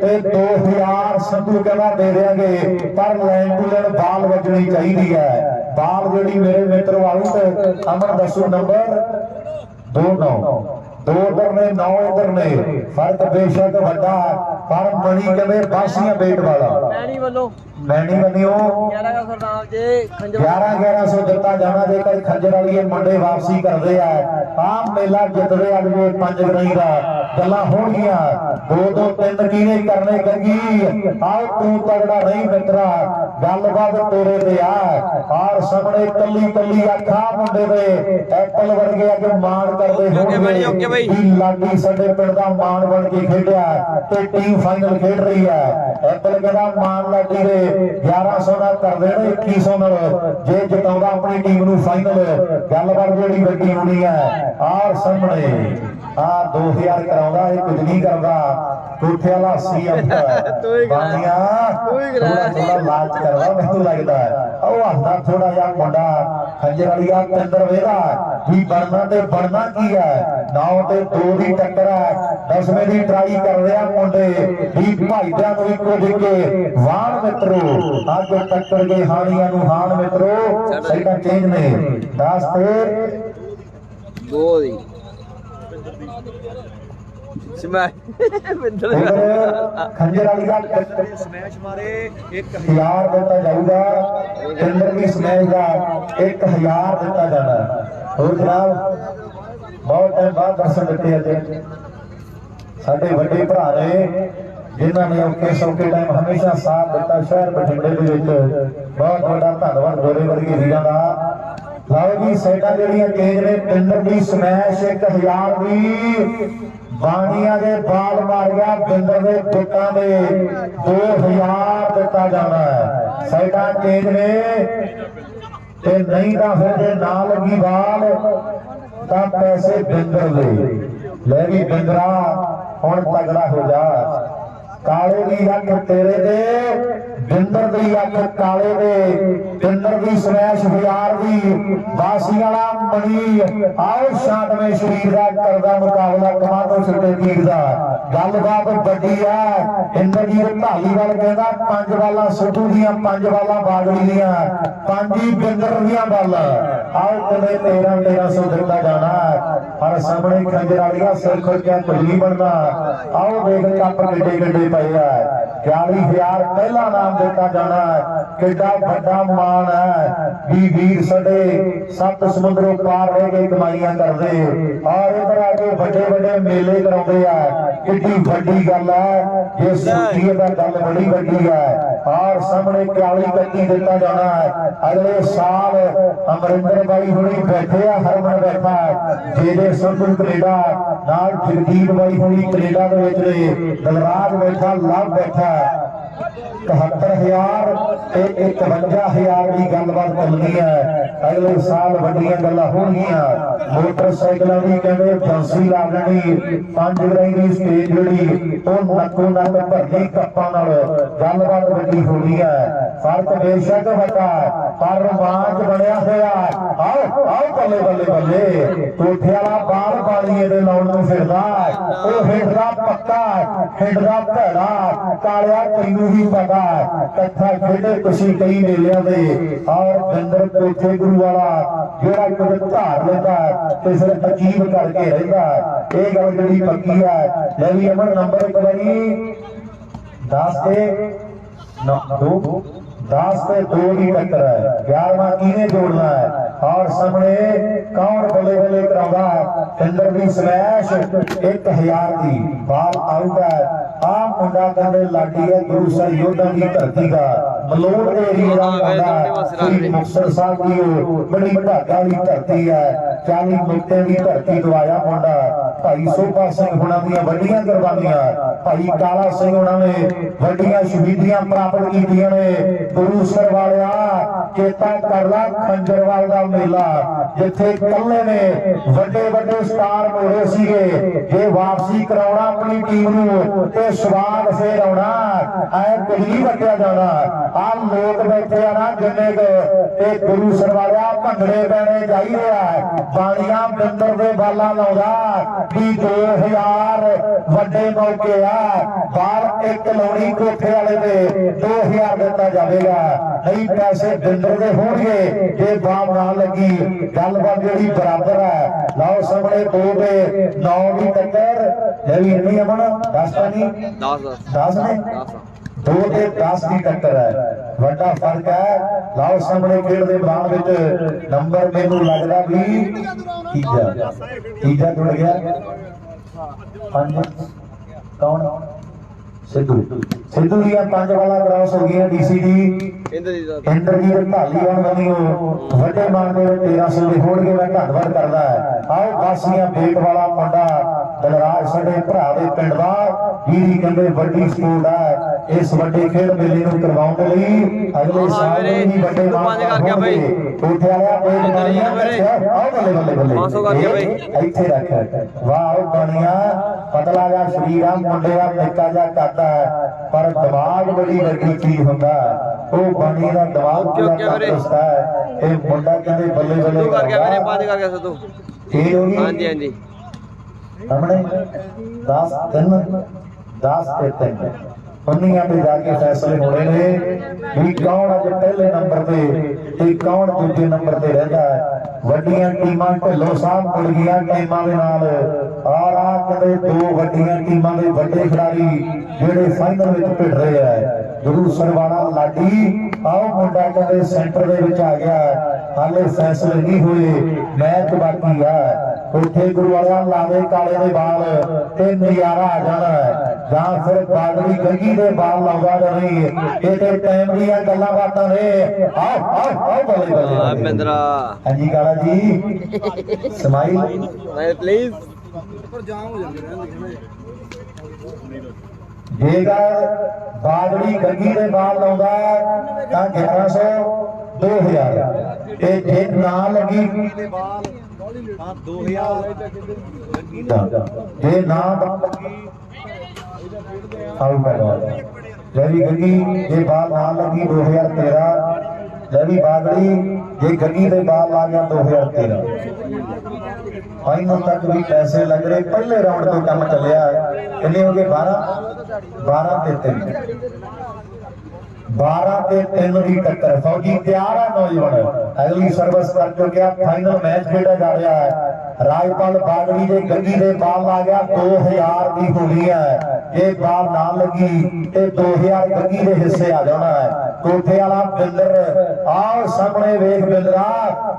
ਤੇ 2000 ਸੰਧੂ ਕਹਿੰਦਾ ਦੇ ਦੇਾਂਗੇ ਪਰ ਲੈਣ ਟੂ ਲੈਣ ਬਾਲ ਵੱਜਣੀ ਚਾਹੀਦੀ ਹੈ ਬਾਲ ਜਿਹੜੀ ਮੇਰੇ ਮਿੱਤਰ ਵਾਲੂ ਤੇ ਅਮਨ ਦੱਸੋ ਨੰਬਰ 29 ਦੋ ਉਧਰ ਨੇ 9 ਇਧਰ ਨੇ ਫਰਕ ਬੇਸ਼ੱਕ ਵੱਡਾ ਪਰ ਮਣੀ ਕਹਿੰਦੇ ਬਾਸੀਆਂ ਬੇਟ ਵਾਲਾ ਮੈਣੀ ਬੰਨਿਓ 1100 ਦਿੱਤਾ ਜਾਣਾ ਜੇਕਰ ਖੰਜਰ ਵਾਲੀਏ ਮੁੰਡੇ ਵਾਪਸੀ ਕਰਦੇ ਆ ਆਹ ਮੇਲਾ ਜਿੱਤਦੇ ਅਗਲੇ 5 ਗਰਾਈ ਦਾ ਗੱਲਾਂ ਹੋਣਗੀਆਂ 2-3 ਕੀਨੇ ਕਰਨੇ ਗੰਗੀ ਆਹ ਤੂੰ ਤਗੜਾ ਨਹੀਂ ਮਿੱਤਰਾ ਗੱਲਬਾਤ ਤੇਰੇ ਤੇ ਆ ਆਰ ਸਾਹਮਣੇ ਕੱਲੀ ਕੱਲੀ ਅੱਖਾਂ ਮੁੰਡੇ ਦੇ ਐਪਲ ਵਰਗੇ ਅੱਜ ਮਾਣ ਕਰਦੇ ਹੋਣਗੇ ਵੀ ਲਾਡੀ ਸਾਡੇ ਪਿੰਡ ਦਾ ਮਾਣ ਬਣ ਕੇ ਖੇਡਿਆ ਤੇ ਟੀਮ ਫਾਈਨਲ ਖੇਡ ਰਹੀ ਹੈ ਐਪਲ ਕਹਿੰਦਾ ਮਾਣ ਲਾਡੀ ਦੇ 1100 ਨਾਲ ਕਰ ਦੇਣ 2100 ਨਾਲ ਜੇ ਜਿਤਾਉਂਦਾ ਆਪਣੀ ਟੀਮ ਨੂੰ ਫਾਈਨਲ ਗੱਲਬਾਤ ਜਿਹੜੀ ਵੱਡੀ ਹੋਣੀ ਹੈ ਆਰ ਸਾਹਮਣੇ ਆ 2000 ਕਰਾਉਂਦਾ ਇਹ ਕੁਝ ਨਹੀਂ ਕਰਦਾ ਕੋਠੇ ਵਾਲਾ ਸੀ ਬਾਣੀਆਂ ਥੋੜਾ ਲਾਲਚ ਕਰਦਾ ਮੈਨੂੰ ਲੱਗਦਾ ਉਹ ਹੱਸਦਾ ਥੋੜਾ ਜਿਹਾ ਮੁੰਡਾ ਖੰਜਰ ਵਾਲੀਆ ਕੰਦਰ ਵੇਦਾ ਵੀ ਬਣਨਾ ਤੇ ਬਣਨਾ ਕੀ ਹੈ 9 ਤੇ 2 ਦੀ ਟੱਕਰ ਹੈ 10ਵੇਂ ਦੀ ਟਰਾਈ ਕਰ ਰਿਹਾ ਮੁੰਡੇ ਵੀ ਭਾਈਆਂ ਨੂੰ ਇੱਕੋ ਜਿਹੇ ਵਾਣ ਮਿੱਤਰੋ ਅੱਜ ਟੱਕਰ ਗਏ ਹਾਣੀਆਂ ਨੂੰ ਹਾਣ ਮਿੱਤਰੋ ਸਾਈਡਾਂ ਚੇਂਜ ਨੇ 10 ਤੇ 2 ਦੀ ਖੰਜਰ ਵਾਲੀ ਦਾ ਸਮੈਸ਼ ਮਾਰੇ 1000 ਦਿੱਤਾ ਜਾਊਗਾ ਕੇਂਦਰ ਵੀ ਸਮੈਸ਼ ਦਾ 1000 ਦਿੱਤਾ ਜਾਣਾ ਹੋਰ ਜਨਾਬ ਬਹੁਤ ਟਾਈਮ ਬਾਅਦ ਦਰਸ਼ਨ ਦਿੱਤੇ ਅੱਜ ਸਾਡੇ ਵੱਡੇ ਭਰਾ ਨੇ ਜਿਨ੍ਹਾਂ ਨੇ ਔਕੇ ਸੌਕੇ ਟਾਈਮ ਹਮੇਸ਼ਾ ਸਾਥ ਦਿੱਤਾ ਸ਼ਹਿਰ ਬਠਿੰਡੇ ਦੇ ਵਿੱਚ ਬਹੁਤ ਵੱਡਾ ਧੰਨਵਾਦ ਗੋਰੇ ਵਰਗੇ ਵੀਰਾਂ ਦਾ ਲਓ ਜੀ ਸਾਈਡਾਂ ਜਿਹੜੀਆਂ ਤੇਜ ਨੇ ਕੇਂਦਰ ਦੀ ਸਮੈਸ਼ 1000 ਦੀ ਬਾਣੀਆਂ ਦੇ ਬਾਲ ਮਾਰਿਆ ਬਿੰਦਰ ਦੇ ਪੁੱਤਾਂ ਦੇ 2000 ਦਿੱਤਾ ਜਾਣਾ ਹੈ ਸਾਈਡਾਂ ਚੇਂਜ ਨੇ ਤੇ ਨਹੀਂ ਤਾਂ ਫਿਰ ਜੇ ਨਾ ਲੱਗੀ ਬਾਲ ਤਾਂ ਪੈਸੇ ਬਿੰਦਰ ਦੇ ਲੈ ਵੀ ਬਿੰਦਰਾ ਹੁਣ ਤਗੜਾ ਹੋ ਜਾ ਕਾਲੇ ਦੀ ਅੱਖ ਤੇਰੇ ਦੇ ਬਿੰਦਰ ਦੀ ਅੱਖ ਕਾਲੇ ਦੇ ਬਿੰਦਰ ਦੀ ਸਮੈਸ਼ 1000 ਦੀ ਬਾਸੀ ਵਾਲਾ ਮਣੀ ਆਓ ਸ਼ਾਂਤਮਈ ਸ਼ਰੀਰ ਦਾ ਕਰਦਾ ਮੁਕਾਬਲਾ ਕਮਾਂਡੋ ਸਿੱਟੇ ਤੀਰ ਦਾ ਗੱਲਬਾਤ ਵੱਡੀ ਆ ਇੰਦਰਜੀਤ ਢਾਲੀਵਾਲ ਕਹਿੰਦਾ 5 ਬਾਲਾਂ ਸਿੱਧੂ ਦੀਆਂ 5 ਬਾਲਾਂ ਬਾਗੜੀ ਦੀਆਂ 5 ਹੀ ਬਿੰਦਰ ਦੀਆਂ ਬਾਲਾਂ ਆਓ ਕਿਵੇਂ 1300 ਦਿੱਤਾ ਜਾਣਾ ਪਰ ਸਾਹਮਣੇ ਖੰਜਰ ਵਾਲੀਆ ਸਿਰ ਖੁਰਕਿਆ ਕੁਝ ਨਹੀਂ ਬਣਦਾ ਆਓ ਦੇਖ ਕੱਪ ਕਿੱਡੇ ਕਿੱਡੇ ਪਏ ਆ 40000 ਪਹਿਲਾ ਨਾਮ ਦਿੱਤਾ ਜਾਣਾ ਕਿੱਡਾ ਵੱਡਾ ਮਾਣ ਹੈ ਵੀ ਵੀਰ ਸਾਡੇ 7 ਸਮੁੰਦਰੋਂ ਪਾਰ ਰਹਿ ਕੇ ਕਮਾਈਆਂ ਕਰਦੇ ਔਰ ਇਧਰ ਆ ਕੇ ਵੱਡੇ ਵੱਡੇ ਮੇਲੇ ਕਰਾਉਂਦੇ ਆ ਕਿੱਡੀ ਵੱਡੀ ਗੱਲ ਹੈ ਜੇ ਸੁਖੀ ਦਾ ਗੱਲ ਬੜੀ ਵੱਡੀ ਹੈ ਔਰ ਸਾਹਮਣੇ 41 ਦਿੱਤਾ ਜਾਣਾ ਅਗਲੇ ਸਾਲ ਅਮਰਿੰਦਰ ਬਾਈ ਹੁਣੀ ਬੈਠੇ ਆ ਹਰਮਨ ਬੈਠਾ ਜਿਹਦੇ ਸੰਧੂ ਕੈਨੇਡਾ ਨਾਲ ਜਗਦੀਪ ਬਾਈ ਹੁਣੀ ਕੈਨੇਡਾ ਦੇ ਵਿੱਚ ਨੇ ਦਲਰਾਜ ਬੈਠਾ ਲਵ ਬੈਠਾ 71000 ਤੇ 51000 ਦੀ ਗੱਲਬਾਤ ਚੱਲਣੀ ਹੈ ਅਗਲੇ ਸਾਲ ਵੱਡੀਆਂ ਗੱਲਾਂ ਹੋਣਗੀਆਂ ਮੋਟਰਸਾਈਕਲਾਂ ਦੀ ਕਹਿੰਦੇ ਫਾਂਸੀ ਲਾ ਦੇਣੀ 5 ਗਰਾਈ ਦੀ ਸਟੇਜ ਜਿਹੜੀ ਉਹ ਨੱਕੋ ਨੱਕ ਭਰਨੀ ਕੱਪਾਂ ਨਾਲ ਗੱਲਬਾਤ ਵੱਡੀ ਹੋਣੀ ਹੈ ਫਰਕ ਬੇਸ਼ੱਕ ਵੱਡਾ ਪਰ ਰੋਮਾਂਚ ਬਣਿਆ ਹੋਇਆ ਆਓ ਆਓ ਬੱਲੇ ਬੱਲੇ ਬੱਲੇ ਕੋਠੇ ਵਾਲਾ ਬਾਲ ਬਾਲੀਏ ਦੇ ਲਾਉਣ ਨੂੰ ਫਿਰਦਾ ਉਹ ਹਿੱਟਦਾ ਪੱਕਾ ਹਿੱਟਦਾ ਭੈੜਾ ਕਾਲਿਆ ਤੈਨੂੰ ਵੀ ਪਤਾ ਮੁੰਡਾ ਇਕੱਠਾ ਖੇਡੇ ਤੁਸੀਂ ਕਈ ਮੇਲਿਆਂ ਦੇ ਔਰ ਬਿੰਦਰ ਕੋਠੇ ਗੁਰੂ ਵਾਲਾ ਜਿਹੜਾ ਕੁਝ ਧਾਰ ਲੈਂਦਾ ਤੇ ਫਿਰ ਅਜੀਬ ਕਰਕੇ ਰਹਿੰਦਾ ਇਹ ਗੱਲ ਜਿਹੜੀ ਪੱਕੀ ਹੈ। ਲੈ ਵੀ ਅਮਰ ਨੰਬਰ ਇੱਕ ਵਾਰੀ 10 ਤੇ 2 10 ਤੇ 2 ਦੀ ਟੱਕਰ ਹੈ। 11ਵਾਂ ਕਿਹਨੇ ਜੋੜਨਾ ਹੈ और सामने कौन बल्ले बल्ले कराउंदा इंदर दी स्मैश 1000 दी बाल आउट है। आ मुंडा कहंदे लाडी है गुरु सर योद्धा दी धरती दा मलोड़ दे एरिया दा मुंडा श्री मुक्तसर साहब दी बड़ी ढाका दी धरती है 40 मुक्ते दी धरती तो आया मुंडा भाई सोभा सिंह हुणां दी वड्डियां कुर्बानियां भाई काला सिंह हुणां ने वड्डियां शहीदियां प्राप्त कीतियां ने गुरु सर वालिया चेता कर ला खंजरवाल दा मेला जिथे कल्ले ने वड्डे वड्डे स्टार मोड़े सीगे जे वापसी कराउणा अपनी टीम नूं ते स्वाद फेर आउणा ऐ कुछ नहीं वटिया जाना आ लोग बैठे आ ना जिन्ने ते गुरु सर वालिया भंगड़े पैणे चाहिए आ बाणियां बिंदर दे बाला लाउंदा भी 2000 वड्डे मौके आ बाल एक लाउणी कोठे वाले दे 2000 दिता जावेगा नहीं पैसे बिंदर दे होणगे जे बाम ना लगी गलबात जेहड़ी बराबर है। लाओ सामने 2 ते 9 की टक्कर है भी नहीं अमन 10 नहीं 10 ने 2 ते 10 की टक्कर है वड्डा फर्क है। लाओ सामने खेल दे मैदान विच नंबर मैनू लगदा भी तीजा जुड़ गया 5 कौन सिद्धू सिद्धू दी 5 वाला क्रॉस हो गया डीसी दी इंद्रजीत ढालीवाल बनियो वड्डे मान दे 1300 ਦੇ ਹੋਣਗੇ ਮੈਂ ਧੰਨਵਾਦ ਕਰਦਾ ਆਓ ਬਾਸੀਆਂ ਬੇਟ ਵਾਲਾ ਮੁੰਡਾ ਦਲਰਾਜ ਸਾਡੇ ਭਰਾ ਦੇ ਪਿੰਡ ਦਾ ਜਿਹਦੀ ਕਹਿੰਦੇ ਵੱਡੀ ਸਪੋਰਟ ਹੈ ਇਸ ਵੱਡੇ ਖੇਡ ਮੇਲੇ ਨੂੰ ਕਰਵਾਉਣ ਦੇ ਲਈ ਅਗਲੇ ਸਾਲ ਵੀ ਵੱਡੇ ਮਾਨ ਕਰ ਬਈ ਕੋਠੇ ਵਾਲਿਆ ਕੋਈ ਬਣੀਆਂ ਆਓ ਬੱਲੇ ਬੱਲੇ ਬੱਲੇ 500 ਕਰਕੇ ਬਈ ਇੱਥੇ ਰੱਖ ਵਾਹ ਬਣੀਆਂ ਪਤਲਾ ਜਿਹਾ ਸਰੀਰ ਆ ਮੁੰਡੇ ਦਾ ਨਿੱਕਾ ਜਿਹਾ ਕਰਦਾ ਪਰ ਦਿਮਾਗ ਬੜੀ ਵੱਡੀ ਚੀਜ਼ ਹੁੰਦਾ ਉਹ ਬਣੀ ਦਾ ਦਿਮਾਗ ਪੂਰਾ ਤੰਦਰੁਸਤ ਹੈ ਇਹ ਮੁੰਡਾ ਕਹਿੰਦੇ ਬੱਲੇ ਬੱਲੇ ਕਰ ਗਿਆ ਮੇਰੇ 5 ਕਰ ਗਿਆ ਸਦੂ ਠੀਕ ਹੋ ਗਈ ਹਾਂਜੀ ਹਾਂਜੀ ਸਾਹਮਣੇ 10 3 10 ਤੇ 3 ਪੰਨੀਆਂ ਤੇ ਜਾ ਕੇ ਫੈਸਲੇ ਹੋਣੇ ਨੇ ਵੀ ਕੌਣ ਅੱਜ ਪਹਿਲੇ ਨੰਬਰ ਤੇ ਕੌਣ ਦੂਜੇ ਨੰਬਰ ਤੇ ਰਹਿੰਦਾ ਹੈ। ਵੱਡੀਆਂ ਟੀਮਾਂ ਢਿੱਲੋਂ ਸਾਹਿਬ ਮੁੜ ਗਈਆਂ ਟੀਮਾਂ ਦੇ ਨਾਲ ਆ ਕਹਿੰਦੇ 2 ਵੱਡੀਆਂ ਟੀਮਾਂ ਦੇ ਵੱਡੇ ਖਿਡਾਰੀ ਜਿਹੜੇ ਫਾਈਨਲ ਵਿੱਚ ਭਿੜ ਰਹੇ ਆ ਗੁਰੂ ਸਰਵਾਣਾ ਲਾਡੀ ਆਓ ਮੁੰਡਾ ਕਹਿੰਦੇ ਸੈਂਟਰ ਦੇ ਵਿੱਚ ਆ ਗਿਆ ਹਾਲੇ ਫੈਸਲੇ ਨਹੀਂ ਹੋਏ ਮੈਚ ਬਾਕੀ ਆ ਕੋਠੇ ਗੁਰੂ ਵਾਲਿਆਂ ਲਾਵੇ ਕਾਲੇ ਦੇ ਬਾਲ ਤੇ ਨਜ਼ਾਰਾ ਆ ਜਾਣਾ ਜਾਂ ਫਿਰ ਬਾਗੜੀ ਗੰਗੀ ਦੇ ਬਾਲ ਲਾਉਂਦਾ ਨਹੀਂ ਇਹ ਤੇ ਟਾਈਮ ਦੀਆਂ ਗੱਲਾਂ ਬਾਤਾਂ ਨੇ ਆਓ ਬੱਲੇ ਬੱਲੇ ਆ ਬਿੰਦਰਾ ਹਾਂਜੀ ਕਾਲਾ ਜੀ ਸਮਾਈਲ ਪਲੀਜ਼ ਉੱਪਰ ਜਾਮ ਹੋ ਜਾਂਦੇ ਰਹਿੰਦੇ ਜੇਕਰ ਬਾਗੜੀ ਗੰਗੀ ਦੇ ਬਾਲ ਲਾਉਂਦਾ ਤਾਂ 1100 2000 ਤੇ ਜੇ ਨਾ ਲੱਗੀ ਦੇ ਬਾਲ ਹਾਂ 2000 ਜੇ ਨਾ ਲੱਗੀ ਆਉ ਮੈਡਮ ਜਿਹੜੀ ਗੰਗੀ ਜੇ ਬਾਲ ਨਾ ਲੱਗੀ 2013 ਜਿਹੜੀ ਬਾਗੜੀ ਜੇ ਗੰਗੀ ਦੇ ਬਾਲ ਲਾ ਗਿਆ 2013 ਫਾਈਨਲ ਤੱਕ ਵੀ ਪੈਸੇ ਲੱਗ ਰਹੇ ਪਹਿਲੇ ਰਾਉਂਡ ਤੋਂ ਕੰਮ ਚੱਲਿਆ ਕਿੰਨੇ ਹੋ ਗਏ 12 ਤੇ 3 12 ਤੇ 3 ਦੀ ਟੱਕਰ ਫੌਜੀ ਤਿਆਰ ਹੈ ਨੌਜਵਾਨ ਅਗਲੀ ਸਰਵਿਸ ਕਰ ਚੁੱਕਿਆ ਫਾਈਨਲ ਮੈਚ ਖੇਡਿਆ ਜਾ ਰਿਹਾ ਹੈ ਰਾਜਪਾਲ ਬਾਗੜੀ ਦੇ ਗੰਗੀ ਦੇ ਬਾਲ ਆ ਗਿਆ 2000 ਦੀ ਹੋਣੀ ਹੈ ਇਹ ਬਾਲ ਨਾ ਲੱਗੀ ਤੇ 2000 ਗੰਗੀ ਦੇ ਹਿੱਸੇ ਆ ਜਾਣਾ ਹੈ ਕੋਠੇ ਵਾਲਾ ਬਿੰਦਰ ਆਹ ਸਾਹਮਣੇ ਵੇਖ ਬਿੰਦਰਾ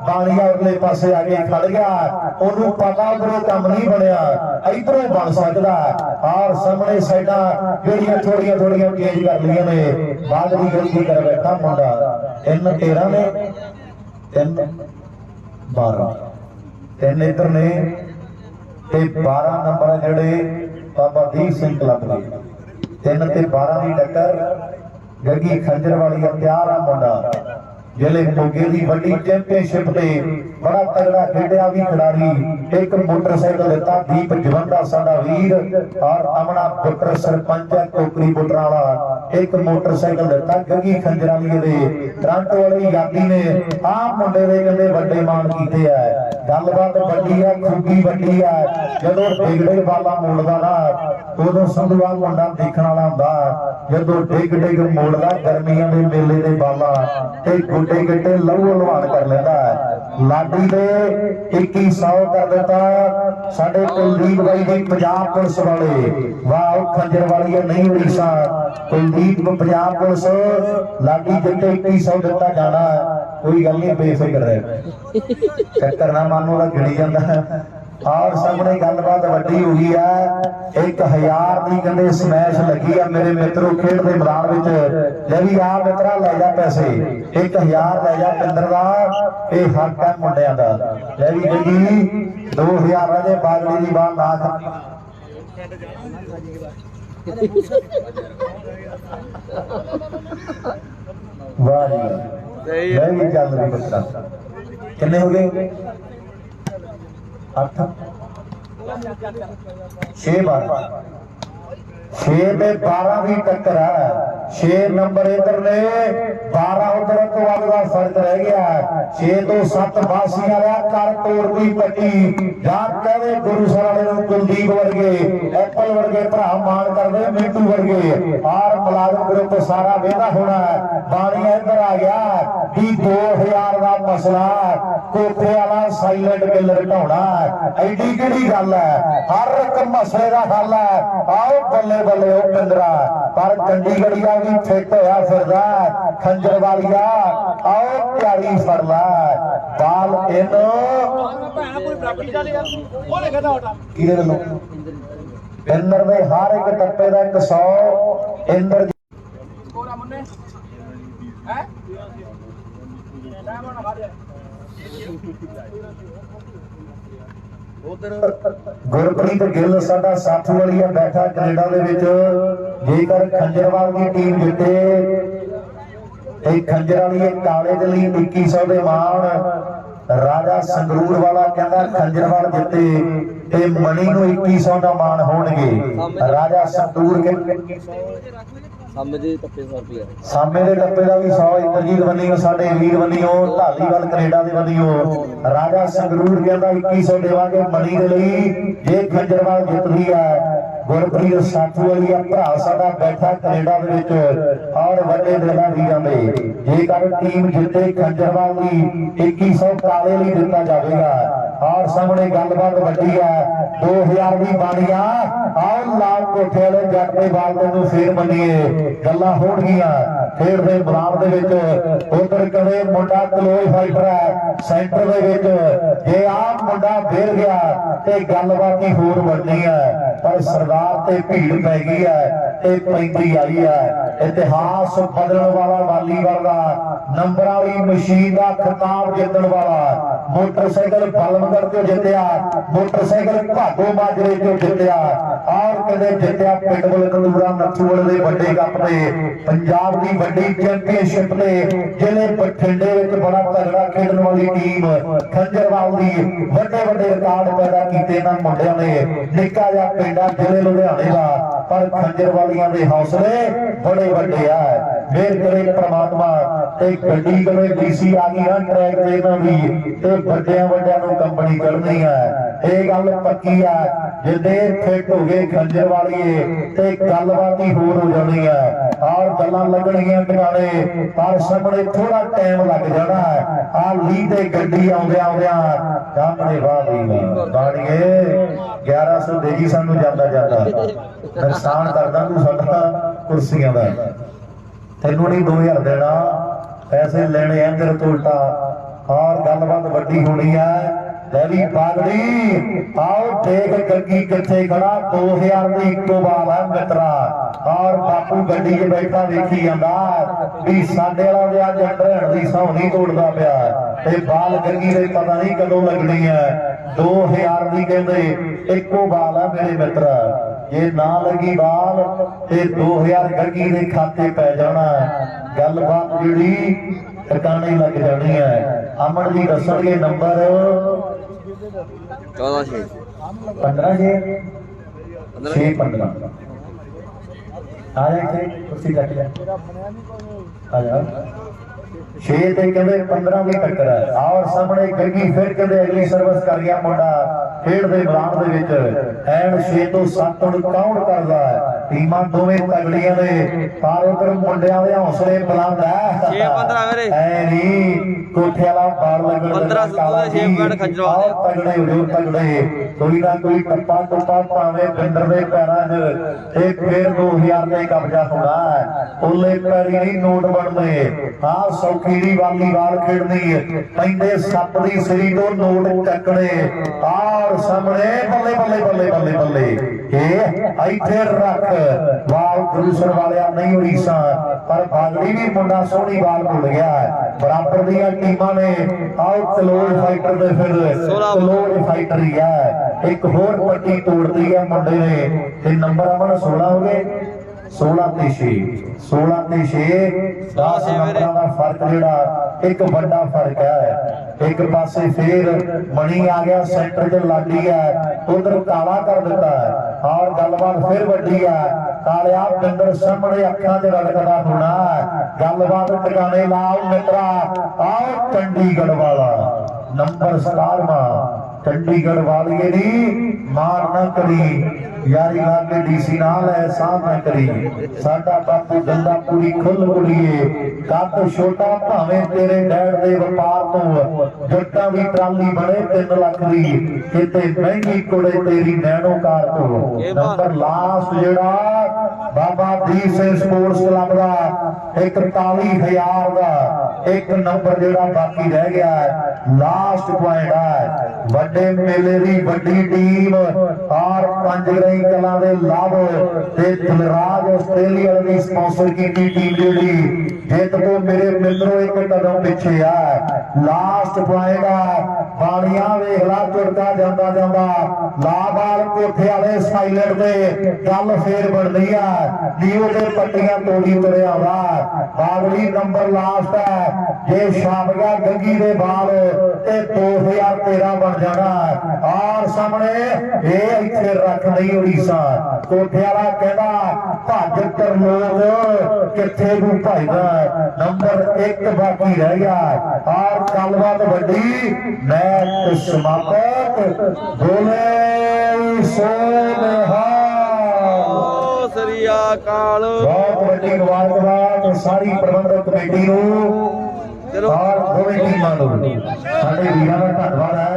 ਬਾਣੀਆ ਉਰਲੇ ਪਾਸੇ ਆ ਕੇ ਖੜ ਗਿਆ ਉਹਨੂੰ ਪਤਾ ਉਧਰੋਂ ਕੰਮ ਨਹੀਂ ਬਣਿਆ ਇਧਰੋਂ ਬਣ ਸਕਦਾ ਆਹ ਸਾਹਮਣੇ ਸਾਈਡਾਂ ਜਿਹੜੀਆਂ ਥੋੜੀਆਂ ਚੇਂਜ ਕਰ ਲਈਆਂ ਨੇ ਬਾਗੜੀ ਗਲਤੀ ਕਰ ਬੈਠਾ ਮੁੰਡਾ 13 ਨੇ 12 3 ਇਧਰ ਨੇ ਤੇ 12 ਨੰਬਰ ਜਿਹੜੇ ਬਾਬਾ ਦੀਪ ਸਿੰਘ ਕਲੱਬ ਦੇ 3 ਤੇ 12 ਦੀ ਟੱਕਰ ਗੱਗੀ ਖੰਜਰ ਵਾਲੀ ਤਿਆਰ ਆ ਮੁੰਡਾ ਜਿਹੜੇ ਮੋਗੇ ਦੀ ਵੱਡੀ ਚੈਂਪੀਅਨਸ਼ਿਪ ਤੇ बड़ा तगड़ा खेडिया भी खिडारी। एक मोटरसाइकिल दिता दीप जवंदा साडा वीर और अमना पुत्र सरपंच है कोकरी पुत्रा वाला। एक मोटरसाइकिल दिता गगी खंजराली दे करंट वाली यादी ने आ मुंडे दे कहंदे वड्डे मान कीते है। गलबात वड्डी है, खूबी वड्डी है। जदों डिगडे वाला मोड़दा ना उदों संधूआ मुंडा देखण वाला हुंदा। जदों डिग डिग मोड़दा गर्मियां दे मेले दे बाला ते गोडे गिट्टे लहू लुहान कर लैंदा है। लाडी दे 2100 कर दिता साडे कुलदीप बाई जी पंजाब पुलिस वाले। वाह खंजर वाली नहीं उड़ीसा कुलदीप पंजाब पुलिस लाडी जिते 2100 दिता जाना। कोई गल नहीं बेफिक्र रहे चक्कर ना मानो दा गिणी जांदा। और सामने गलबात वड्डी हो गई है। 1000 की कहते समैश लगी है मेरे मित्रों खेड के मैदान में। ले भी आ मित्रा लै जा पैसे 1000 लै जा पिंदर का यह हक है मुंडिया का। ले भी जी 2000 राजे बागड़ी की बाल ना वाह जी चल रही मित्रा किन्ने हो गए 8 6 12 6 ते 12 की टक्कर है। 6 नंबर इधर ने 12 उधर तो अब का फर्क रह गया। 6 तो 7 बासी वाला कर तोड़ दी पट्टी जान कहते गुरु साहब कुलदीप वर्गे एप्पल वर्गे भरा मान करते मिंटू वर्गे और मुलाजम ग्रुप सारा वेदा होना है। बाणिया इधर आ गया भी 2000 का मसला कोठे वाला साइलेंट किलर ढाउना एडी किहड़ी गल है। हर एक मसले का हल है। आओ बल्ले बल्ले ओ पिंदरा पर चंडीगढ़िया भी फिट होया फिरदा खंजर वालिया आओ प्यारी फड़ ला बाल इन इंदर दे हर एक टप्पे का 100 इंदर गुरप्रीत गिल साडा साथी वाली बैठा कनेडा दे विच। जेकर खंजरवाल की टीम जिते ते खंजर वाली काले दे लई 2100 दे मान। राजा संगरूर वाला कहंदा खंजरवाल जिते ते मणि नूं 2100 दा मान होणगे। राजा संगरूर के सामे दे टप्पे 100 रुपया सामे दे टप्पे दा भी 100 इंद्रजीत बनियो साडे वीर बनियो ढालीवाल कनेडा दे बनियो। राजा संगरूर कहंदा 2100 देवांगे मणि दे लई जे खंजरवाल जितदी है। गुरप्रीत साथी वाली भरा साडा बैठा कनेडा दे विच और वड्डे दिलां वीरां दे जेकर टीम जिते खंजरवाल दी 2100 काले लई दिता जावेगा। और सामने गलबात वड्डी है 2000 दी बाणिया आओ लाल कोठे वाले जट दे बाल नूं फेर बनीए गल्लां होणगीਆਂ। खेड दे मैदान दे विच उधर कदे मुंडा कलोई फाइटर है सेंटर दे विच जे आ मुंडा फिर गया ते गलबात ही होर बननी है। पर सरदार ते भीड़ पै गई है ते पैंती आई है। इतिहास बदलने वाला वालीबाल का नंबर वाली मशीन का खिताब जितने वाला मोटरसाइकिल बलमगढ़ चो जितया मोटरसाइकिल भागो माजरे चो जितया और कहते जितया पिटबुल कलूरा नथूवल दे वड्डे कप दे पंजाब की वड्डी चैंपीयनशिप दे जिले बठिंडे विच बड़ा तगड़ा खेडण वाली टीम खंजरवाल दी वड्डे वड्डे रिकॉर्ड पैदा कीते इन्हां मुंडियां ने। निक्का जिहा पिंडा जिले लुधियाने दा पर खंजरवालियां दे हौसले बड़े वड्डे है। मेर करे परमात्मा ते गड्डी कदे डीसी आ गई ना ट्रैक ते इन्हां दी ते वड्डियां वड्डियां नूं कंपनी करनी है। ये गल पक्की है जिद्दे फिट हो गए खंजर वालीए ते गलबात ही होर हो जानी है और गल्लां लगणगीਆਂ टकाने पर सामने थोड़ा टाइम लग जाना है। आ ली ते गड्डी आउंदे आउंदियां सामने वाली बाणीए 1100 देगी सानू जांदा जांदा नुकसान करदा तू साडा कुर्सियां दा तेनू नहीं 2000 देना पैसे लेने हैं तेरे तो उल्टा और गलबात वड्डी होनी है। लैली बागड़ी आओ देख गग्गी किथे खड़ा 2000 की इको बाल है मित्रा और बापू गड्डी च बैठा देखी जांदा भी साडे वाला दे अज ढेण दी सौं नहीं तोड़दा पिया ते बाल गग्गी दे पता नहीं कदों लगनी है। 2000 की कहंदे इको बाल है मेरे मित्र जे ना लगी बाल ते 2000 गग्गी दे खाते पै जाना। गलबात जिहड़ी ठिकाने लग जानी है। ਅਮਨ ਜੀ ਦੱਸਣਗੇ ਨੰਬਰ 14 15 ਜੀ 6 15 ਆ ਜਾ ਇੱਥੇ ਕੁਰਸੀ ਚੱਕ ਲੈ ਆ ਜਾ 6 ਤੇ ਕਹਿੰਦੇ 15 ਦੀ ਟੱਕਰ ਹੈ। ਔਰ ਸਾਹਮਣੇ ਗੱਗੀ ਫਿਰ ਕਹਿੰਦੇ ਅਗਲੀ ਸਰਵਿਸ ਕਰ ਗਿਆ ਮੁੰਡਾ ਖੇਡ ਦੇ ਮੈਦਾਨ ਦੇ ਵਿੱਚ ਐਨ 6 ਤੋਂ 7 ਹੁਣ ਕਾਊਂਟ ਕਰਦਾ ਹੈ। ਟੀਮਾਂ ਦੋਵੇਂ ਤਗੜੀਆਂ ਨੇ ਪਰ ਉਧਰ ਮੁੰਡਿਆਂ ਦੇ ਹੌਸਲੇ ਬੁਲੰਦ ਹੈ। 6-15 ਵੀਰੇ ਐ ਨਹੀਂ ਕੋਠੇ ਵਾਲਾ ਬਾੜ ਲੱਗਣ 15 ਸੁੱਤੇ 6 ਮਿੰਟ ਖੰਜਰਵਾ ਦੇ ਤਗੜੇ ਹੋ ਤਗੜੇ ਕੋਈ ਨਾ ਕੋਈ ਟੱਪਾ ਟੁੱਪਾ ਭਾਵੇਂ ਬਿੰਦਰ ਦੇ ਪੈਰਾਂ 'ਚ ਇਹ ਫੇਰ 2000 ਤੇ ਕਬਜ਼ਾ ਹੋਣਾ ਹੈ। ਉਹਲੇ ਪੈਰੀ ਨਹੀਂ ਨੋਟ ਬਣਨੇ ਹਾਂ ਸੌਖੀ ਦੀ ਵਾਲੀਬਾਲ ਖੇਡਣੀ ਪੈਂਦੇ ਸੱਪ ਦੀ ਸਿਰੀ ਤੋਂ ਨੋਟ ਚੱਕਣੇ ਆਰ ਸਾਹਮਣੇ ਬੱਲੇ ਬੱਲੇ ਬੱਲੇ ਬੱਲੇ ਬੱਲੇ ਇਹ ਇੱਥੇ ਰੱਖ ਵਾਲ ਦੂਸਰ ਵਾਲਿਆ ਨਹੀਂ ਉੜੀਸਾ ਪਰ ਬਾਗੜੀ ਵੀ ਮੁੰਡਾ ਸੋਹਣੀ ਬਾਲ ਭੁੱਲ ਗਿਆ ਬਰਾਬਰ ਦੀਆਂ ਟੀਮਾਂ ਨੇ ਆਓ ਕਲੋੜ ਫਾਈਟਰ ਦੇ ਫਿਰ ਕਲੋੜ ਫਾਈਟਰ ਹੀ ਹੈ ਇੱਕ ਹੋਰ ਪੱਟੀ ਤੋੜਦੀ ਹੈ ਮੁੰਡੇ ਨੇ ਤੇ ਨੰਬਰ ਅਮਨ 16 ਹੋ ਗਏ 16 ਤੇ 6 16 ਤੇ 6 10 ਨੰਬਰਾਂ ਦਾ ਫਰਕ ਜਿਹੜਾ ਇੱਕ ਵੱਡਾ ਫਰਕ ਹੈ। ਇੱਕ ਪਾਸੇ ਫੇਰ ਮਣੀ ਆ ਗਿਆ ਸੈਂਟਰ 'ਚ ਲਾਡੀ ਹੈ ਉਧਰ ਕਾਲਾ ਕਰ ਦਿੱਤਾ ਔਰ ਗੱਲਬਾਤ ਫਿਰ ਵੱਡੀ ਹੈ ਕਾਲਿਆ ਬਿੰਦਰ ਸਾਹਮਣੇ ਅੱਖਾਂ 'ਚ ਰੜਕਦਾ ਹੋਣਾ ਗੱਲਬਾਤ ਟਿਕਾਣੇ ਲਾਓ ਮਿੱਤਰਾ ਆਓ ਚੰਡੀਗੜ੍ਹ ਵਾਲਾ ਨੰਬਰ 17ਵਾਂ ਚੰਡੀਗੜ੍ਹ ਵਾਲੀਏ ਦੀ ਮਾਰ ਨਾ ਕਰੀ ਯਾਰੀ ਲਾ ਕੇ ਡੀਸੀ ਨਾਲ ਐਸਾ ਨਾ ਕਰੀ ਸਾਡਾ ਬਾਪੂ ਗੰਦਾ ਪੂਰੀ ਖੁੱਲ ਕੁੜੀਏ ਕੱਦ ਛੋਟਾ ਭਾਵੇਂ ਤੇਰੇ ਡੈਡ ਦੇ ਵਪਾਰ ਤੋਂ ਜੱਟਾਂ ਦੀ ਟਰਾਲੀ ਬਣੇ 3 ਲੱਖ ਦੀ ਕਿਤੇ ਮਹਿੰਗੀ ਕੁੜੇ ਤੇਰੀ ਨੈਣੋਕਾਰ ਤੋਂ ਨੰਬਰ ਲਾਸਟ ਜਿਹੜਾ ਬਾਬਾ ਦੀਪ ਸਿੰਘ ਸਪੋਰਟਸ ਕਲੱਬ ਦਾ 41000 ਦਾ ਇੱਕ ਨੰਬਰ ਜਿਹੜਾ ਬਾਕੀ ਰਹਿ ਗਿਆ ਲਾਸਟ ਪੁਆਇੰਟ ਹੈ ਵੱਡੇ ਮੇਲੇ ਦੀ ਵੱਡੀ ਟੀਮ ਔਰ ਪੰਜਗਰਾਈ ਕਲਾਂ ਦੇ ਲਾਭ ਤੇ ਦਿਲਰਾਜ ਆਸਟ੍ਰੇਲੀਆ ਦੀ ਸਪਾਂਸਰ ਕੀਤੀ ਟੀਮ ਜਿਹੜੀ ਜਿੱਤ ਤੋਂ ਮੇਰੇ ਮਿੱਤਰੋ ਇੱਕ ਕਦਮ ਪਿੱਛੇ ਆ ਲਾਸਟ ਪੁਆਇੰਟ ਆ ਬਾਣੀਆਂ ਵੇਖ ਲਾ ਤੁਰਦਾ ਜਾਂਦਾ ਜਾਂਦਾ ਲਾਬਾਲ ਕੋਠੇ ਵਾਲੇ ਸਾਈਲੈਂਟ ਤੇ ਗੱਲ ਫੇਰ ਬਣਦੀ ਆ ਲੀਓ ਦੇ ਪੱਟੀਆਂ ਤੋੜੀ ਤੁਰਿਆ ਵਾ ਬਾਗੜੀ ਨੰਬਰ ਲਾਸਟ ਹੈ ਜੇ ਛਾਪ ਗਿਆ ਗੱਗੀ ਦੇ ਬਾਲ ਤੇ 2013 ਬਣ ਜਾਣਾ ਔਰ ਸਾਹਮਣੇ ਇਹ ਇੱਥੇ ਰੱਖ ਨਹੀਂ ਉੜੀਸਾ ਕੋਠੇ ਵਾਲਾ ਕਹਿੰਦਾ ਭੱਜ ਕਰ ਲੋਕ ਕਿੱਥੇ ਨੂੰ ਭਜਦਾ ਨੰਬਰ 1 ਬਾਕੀ ਰਹਿ ਗਿਆ ਔਰ ਗੱਲਬਾਤ ਵੱਡੀ ਮੈਚ ਸਮਾਪਤ ਬੋਲੇ ਸੋ ਨਿਹਾਲ ਸ੍ਰੀ ਅਕਾਲ ਬਹੁਤ ਵੱਡੀ ਮੁਬਾਰਕਬਾਦ ਸਾਰੀ ਪ੍ਰਬੰਧਕ ਕਮੇਟੀ ਨੂੰ ਚਲੋ ਔਰ ਦੋਵੇਂ ਟੀਮਾਂ ਨੂੰ ਸਾਡੇ ਵੀਰਾਂ ਦਾ ਧੰਨਵਾਦ ਹੈ